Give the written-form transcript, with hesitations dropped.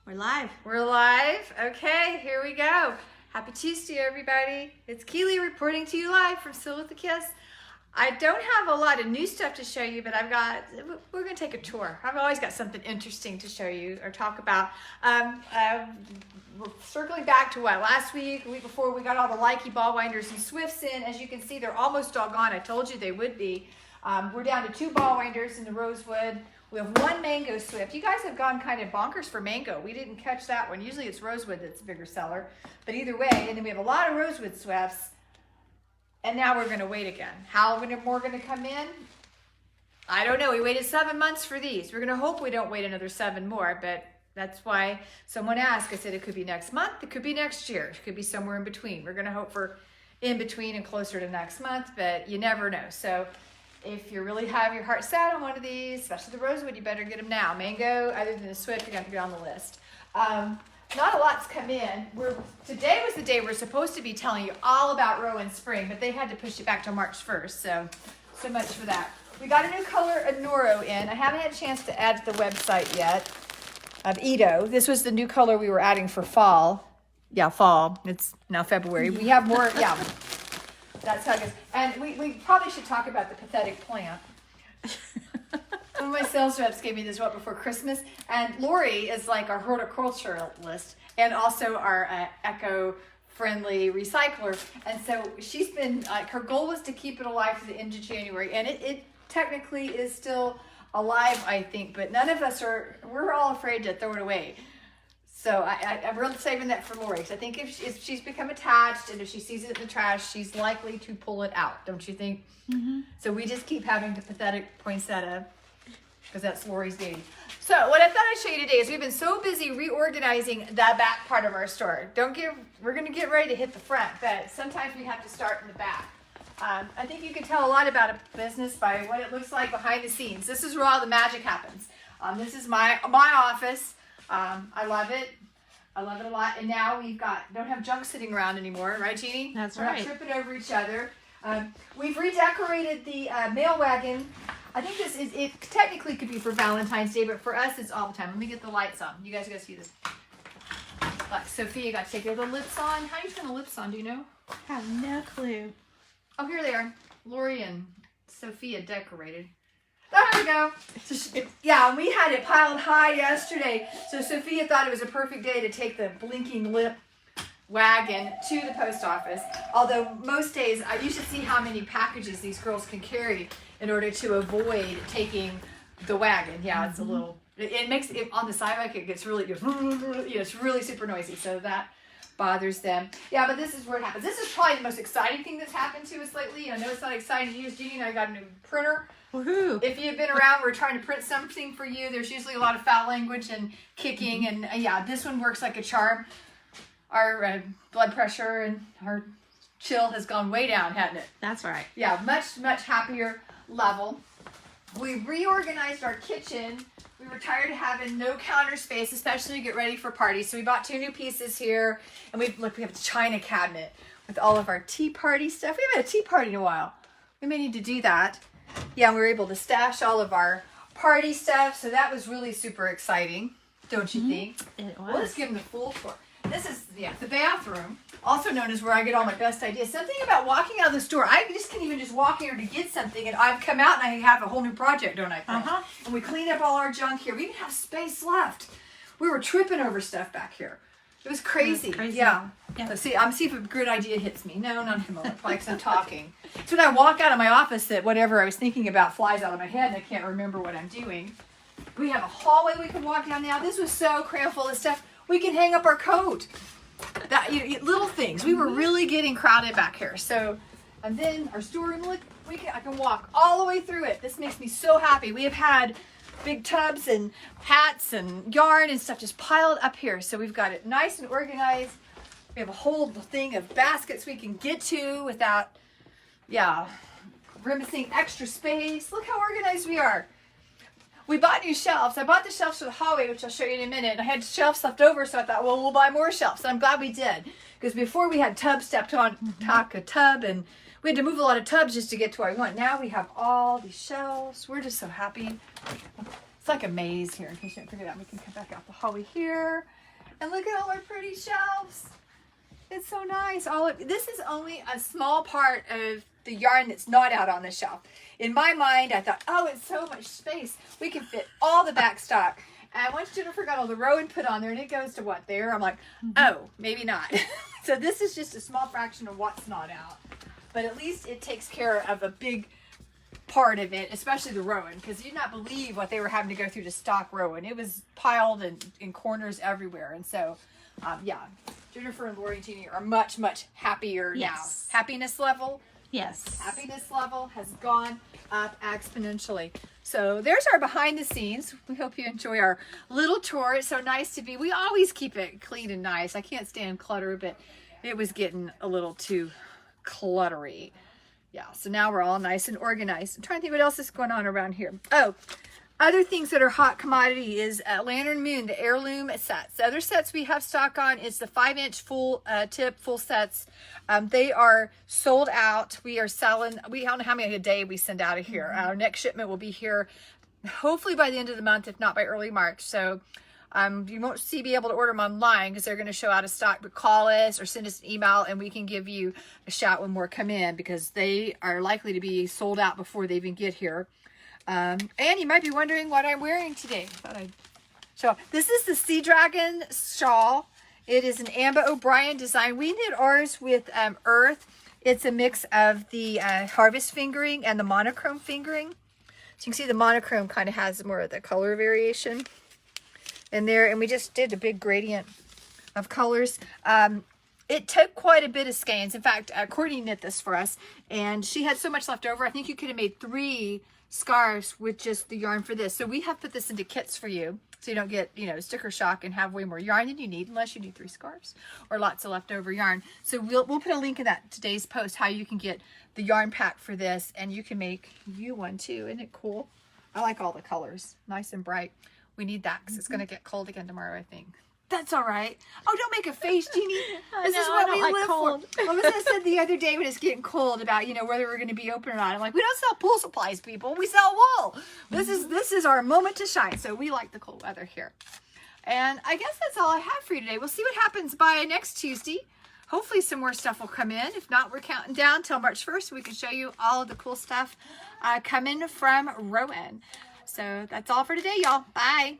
We're live. We're live. Okay, here we go. Happy Tuesday, everybody. It's Keely reporting to you live from Still with a Kiss. I don't have a lot of new stuff to show you, but we're going to take a tour. I've always got something interesting to show you or talk about. We're circling back to last week, the week before, we got all the Lykke ball winders and swifts in. As you can see, they're almost all gone. I told you they would be. We're down to 2 ball winders in the Rosewood. We have 1 mango swift. You guys have gone kind of bonkers for mango. We didn't catch that one. Usually it's rosewood that's a bigger seller. But either way, and then we have a lot of rosewood swifts. And now we're going to wait again. How many more going to come in? I don't know. We waited 7 months for these. We're going to hope we don't wait another 7 more. But that's why someone asked. I said it could be next month. It could be next year. It could be somewhere in between. We're going to hope for in between and closer to next month. But you never know. So if you really have your heart set on one of these, especially the rosewood, you better get them now. Mango, other than the swift, you're going to get on the list. Not a lot's come in. Today was the day we're supposed to be telling you all about Rowan Spring, but they had to push it back to March 1st, so much for that. We got a new color of Noro in. I haven't had a chance to add to the website yet, of Ito. This was the new color we were adding for fall. Yeah, fall. It's now February. We have more, yeah. That's how it goes. And we probably should talk about the pathetic plant. One of my sales reps gave me this right before Christmas. And Lori is like our horticulturalist and also our eco-friendly recycler. And so she's been, her goal was to keep it alive to the end of January. And it technically is still alive, I think. But none of us we're all afraid to throw it away. So I'm really saving that for Lori. So I think if she's become attached and if she sees it in the trash, she's likely to pull it out, don't you think? Mm-hmm. So we just keep having the pathetic poinsettia because that's Lori's baby. So what I thought I'd show you today is we've been so busy reorganizing the back part of our store. We're going to get ready to hit the front, but sometimes we have to start in the back. I think you can tell a lot about a business by what it looks like behind the scenes. This is where all the magic happens. This is my office. I love it. I love it a lot. And now don't have junk sitting around anymore, right, Jeannie? That's We're right. Not tripping over each other. We've redecorated the mail wagon. I think it technically could be for Valentine's Day, but for us, it's all the time. Let me get the lights on. You guys got to see this. Sophia got to take the lips on. How do you turn the lips on? Do you know? I have no clue. Oh, here they are. Lori and Sophia decorated. There we go. Yeah, we had it piled high yesterday. So Sophia thought it was a perfect day to take the blinking lip wagon to the post office. Although most days, you should see how many packages these girls can carry in order to avoid taking the wagon. Yeah, it's a little, it makes it on the sidewalk, it gets really, it's really super noisy. So that bothers them. Yeah, but this is where it happens. This is probably the most exciting thing that's happened to us lately. I know it's not exciting to you. Jeannie and I got a new printer. Woohoo! If you've been around, we're trying to print something for you. There's usually a lot of foul language and kicking, and yeah, this one works like a charm. Our blood pressure and our chill has gone way down, hasn't it? That's right. Yeah, much happier level. We reorganized our kitchen. We were tired of having no counter space, especially to get ready for parties. So we bought 2 new pieces here, and we have a china cabinet with all of our tea party stuff. We haven't had a tea party in a while. We may need to do that. Yeah, we were able to stash all of our party stuff, so that was really super exciting, don't you think? It was. Well, let's give them the full tour. This is the bathroom, also known as where I get all my best ideas. Something about walking out of the store. I just can't even just walk here to get something, and I've come out and I have a whole new project, don't I? And we cleaned up all our junk here. We didn't have space left. We were tripping over stuff back here. It was crazy. Yeah. Let's see. I'm see if a good idea hits me. No, not him. Like I'm talking. So when I walk out of my office, that whatever I was thinking about flies out of my head, and I can't remember what I'm doing. We have a hallway we can walk down now. This was so crammed full of stuff. We can hang up our coat. That little things. We were really getting crowded back here. So, and then our storeroom. Look, I can walk all the way through it. This makes me so happy. We have had big tubs and hats and yarn and stuff just piled up here. So we've got it nice and organized. We have a whole thing of baskets we can get to without, grimacing extra space. Look how organized we are. We bought new shelves. I bought the shelves for the hallway, which I'll show you in a minute. I had shelves left over, so I thought, well, we'll buy more shelves. And I'm glad we did. Because before we had tubs stepped on top of tub, and we had to move a lot of tubs just to get to where we want. Now we have all these shelves. We're just so happy. It's like a maze here, in case you didn't figure it out. We can come back out the hallway here. And look at all our pretty shelves. It's so nice. This is only a small part of the yarn that's not out on the shelf. In my mind, I thought, oh, it's so much space. We can fit all the back stock. And once Jennifer got all the rowan put on there, and it goes to what, there? I'm like, oh, maybe not. So this is just a small fraction of what's not out. But at least it takes care of a big part of it, especially the rowan, because you'd not believe what they were having to go through to stock rowan. It was piled in corners everywhere. And so, yeah, Jennifer and Lori and Jeannie are much, much happier now. Happiness level? Yes. Happiness level has gone up exponentially. So there's our behind the scenes. We hope you enjoy our little tour. It's so nice to be. We always keep it clean and nice. I can't stand clutter, but it was getting a little too cluttery. Yeah, so now we're all nice and organized. I'm trying to think what else is going on around here. Oh, other things that are hot commodity is Lantern Moon, the heirloom sets. The other sets we have stock on is the 5-inch full tip full sets. They are sold out. We are selling, we don't know how many a day we send out of here. Our next shipment will be here hopefully by the end of the month, if not by early March. So you won't be able to order them online because they're going to show out of stock, but call us or send us an email and we can give you a shout when more come in, because they are likely to be sold out before they even get here. And you might be wondering what I'm wearing today. Thought I'd show. This is the Sea Dragon Shawl. It is an Amba O'Brien design. We knit ours with Earth. It's a mix of the harvest fingering and the monochrome fingering. So you can see the monochrome kind of has more of the color variation in there. And we just did a big gradient of colors. It took quite a bit of skeins. In fact, Courtney knit this for us, and she had so much left over. I think you could have made 3 scarves with just the yarn for this. So we have put this into kits for you, so you don't get, you know, sticker shock and have way more yarn than you need, unless you do 3 scarves or lots of leftover yarn. So we'll put a link in that today's post how you can get the yarn pack for this, and you can make you one too. Isn't it cool? I like all the colors, nice and bright. We need that because it's going to get cold again tomorrow, I think. That's all right. Oh, don't make a face, Jeannie. This is what we live for. Melissa said the other day when it's getting cold about, you know, whether we're going to be open or not. I'm like, we don't sell pool supplies, people. We sell wool. This is our moment to shine. So we like the cold weather here. And I guess that's all I have for you today. We'll see what happens by next Tuesday. Hopefully some more stuff will come in. If not, we're counting down till March 1st. So we can show you all of the cool stuff coming from Rowan. So that's all for today, y'all. Bye.